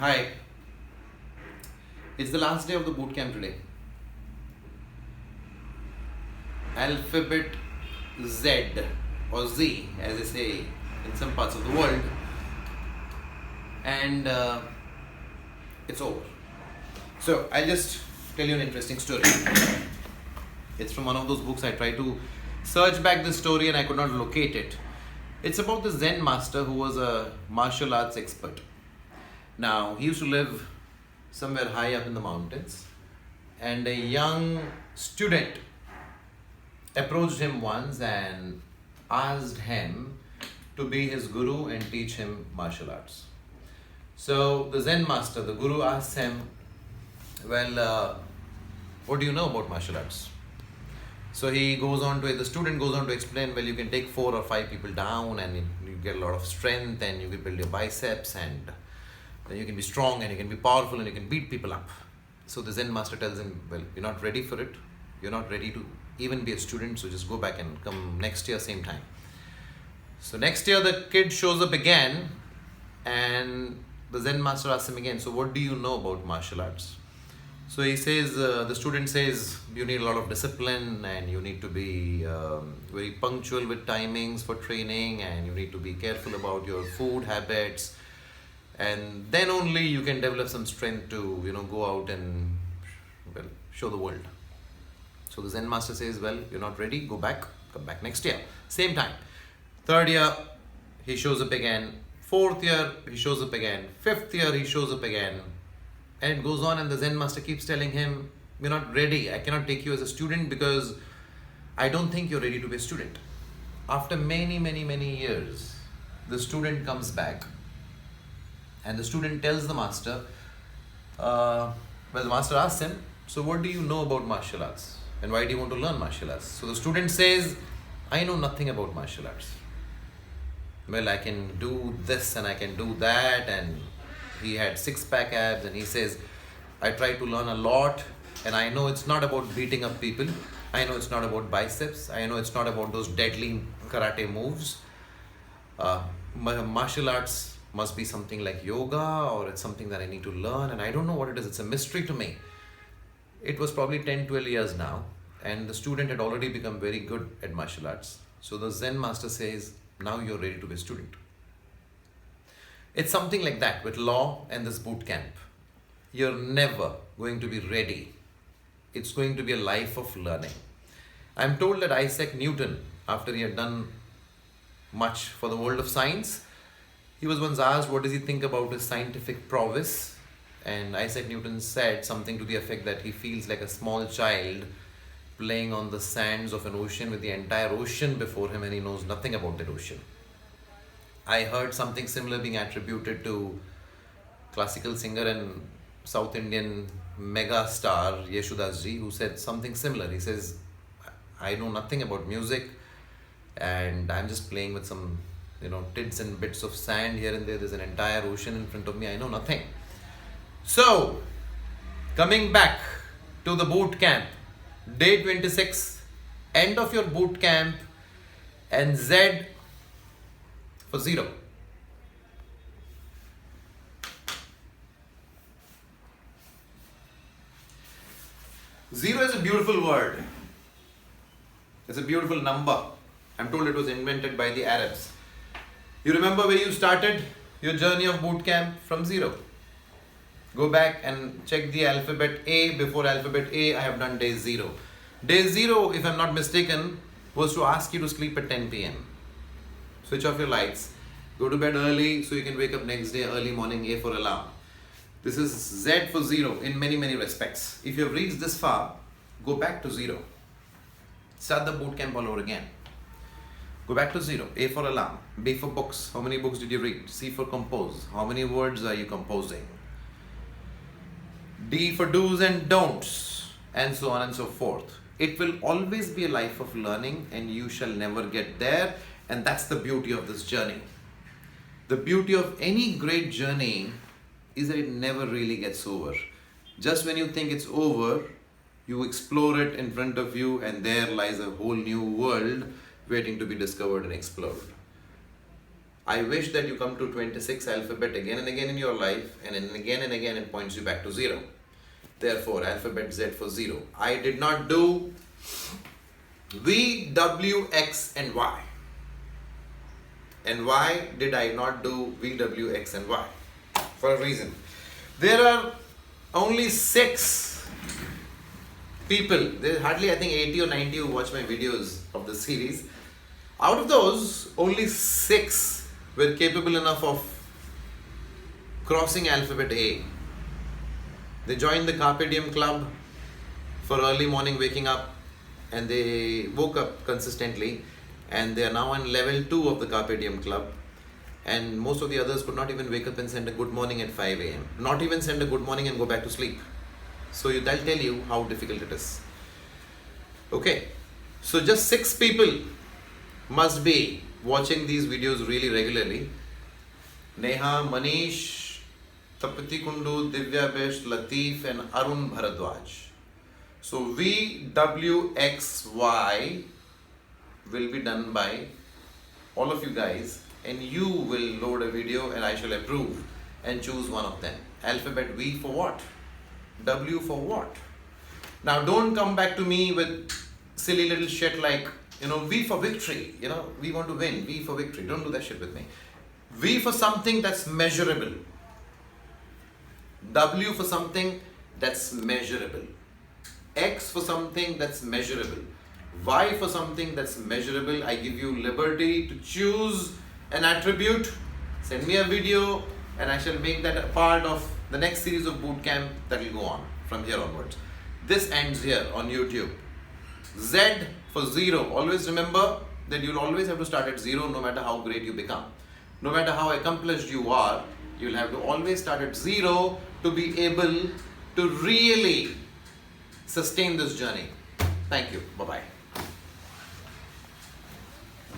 Hi, it's the last day of the boot camp today. Alphabet Z or Z, as they say in some parts of the world, and it's over. So I'll just tell you an interesting story. It's from one of those books. I tried to search back the story and I could not locate it. It's about the Zen master who was a martial arts expert. Now, he used to live somewhere high up in the mountains, and a young student approached him once and asked him to be his guru and teach him martial arts. So the Zen master, the guru, asked him, well, what do you know about martial arts? So the student goes on to explain, well, you can take 4 or 5 people down and you get a lot of strength and you can build your biceps and then you can be strong and you can be powerful and you can beat people up. So the Zen master tells him, well, you're not ready for it. You're not ready to even be a student, so just go back and come next year, same time. So next year the kid shows up again and the Zen master asks him again, so what do you know about martial arts? So he says, the student says, you need a lot of discipline and you need to be very punctual with timings for training and you need to be careful about your food habits, and then only you can develop some strength to go out and show the world. So the Zen master says, well, you're not ready, come back next year, same time. Third year he shows up again, fourth year he shows up again, fifth year he shows up again, and it goes on, and the Zen master keeps telling him, you're not ready, I cannot take you as a student because I don't think you're ready to be a student. After many years, the student comes back and the student tells the master, the master asks him, so what do you know about martial arts and why do you want to learn martial arts? So the student says, I know nothing about martial arts. Well, I can do this and I can do that, and he had 6-pack abs, and he says, I try to learn a lot and I know it's not about beating up people. I know it's not about biceps. I know it's not about those deadly karate moves. Martial arts must be something like yoga, or it's something that I need to learn, and I don't know what it is. It's a mystery to me. It was probably 10-12 years now, and the student had already become very good at martial arts. So the Zen master says, now you're ready to be a student. It's something like that with law and this boot camp. You're never going to be ready. It's going to be a life of learning. I'm told that Isaac Newton, after he had done much for the world of science, he was once asked what does he think about his scientific prowess, and Isaac Newton said something to the effect that he feels like a small child playing on the sands of an ocean with the entire ocean before him and he knows nothing about that ocean. I heard something similar being attributed to classical singer and South Indian mega star Yeshudas ji, who said something similar. He says, I know nothing about music and I'm just playing with some tits and bits of sand here and there. There's an entire ocean in front of me. I know nothing. So, coming back to the boot camp, day 26, end of your boot camp, and Z for 0. Zero is a beautiful word. It's a beautiful number. I'm told it was invented by the Arabs. You remember where you started your journey of boot camp? From 0. Go back and check the alphabet A. Before alphabet A, I have done day 0. Day 0, if I'm not mistaken, was to ask you to sleep at 10 p.m. Switch off your lights. Go to bed early so you can wake up next day early morning. A for alarm. This is Z for 0 in many respects. If you have reached this far, go back to 0. Start the boot camp all over again. Go back to 0. A for alarm. B for books. How many books did you read? C for compose. How many words are you composing? D for do's and don'ts, and so on and so forth. It will always be a life of learning and you shall never get there, and that's the beauty of this journey. The beauty of any great journey is that it never really gets over. Just when you think it's over, you explore it in front of you and there lies a whole new world waiting to be discovered and explored. I wish that you come to 26 alphabet again and again in your life, and then again and again it points you back to 0. Therefore, alphabet Z for 0. I did not do V, W, X and Y. And why did I not do V, W, X and Y? For a reason. There are only 6 people, there's hardly I think 80 or 90 who watch my videos of the series. Out of those, only 6 were capable enough of crossing alphabet A. They joined the Carpe Diem club for early morning waking up, and they woke up consistently, and they are now on level 2 of the Carpe Diem club, and most of the others could not even wake up and send a good morning at 5 a.m. Not even send a good morning and go back to sleep. So that'll tell you how difficult it is. Okay, so just 6 people must be watching these videos really regularly. Neha, Manish, Tapati Kundu, Divya Bish, Latif and Arun Bharadwaj. So V, W, X, Y will be done by all of you guys, and you will load a video and I shall approve and choose one of them. Alphabet V for what? W for what? Now don't come back to me with silly little shit like, V for victory, we want to win, V for victory. Don't do that shit with me. V for something that's measurable. W for something that's measurable. X for something that's measurable. Y for something that's measurable. I give you liberty to choose an attribute. Send me a video and I shall make that a part of the next series of boot camp that will go on from here onwards. This ends here on YouTube. Z for 0. Always remember that you'll always have to start at 0 no matter how great you become. No matter how accomplished you are, you'll have to always start at 0 to be able to really sustain this journey. Thank you. Bye-bye.